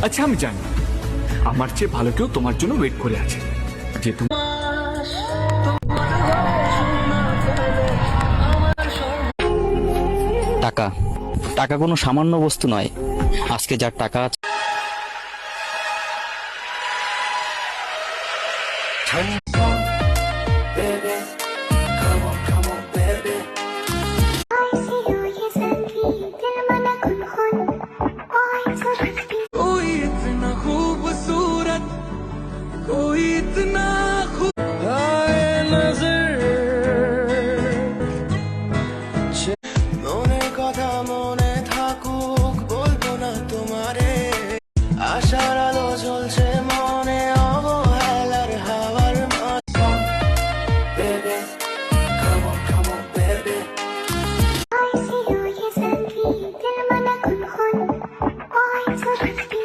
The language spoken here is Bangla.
আচ্ছা আমি জানি আমার চেয়ে ভালো কেউ তোমার জন্য ওয়েট করে আছে, যে তুমি টাকা টাকা কোনো সামান্য বস্তু নয়। আজকে যার টাকা আছে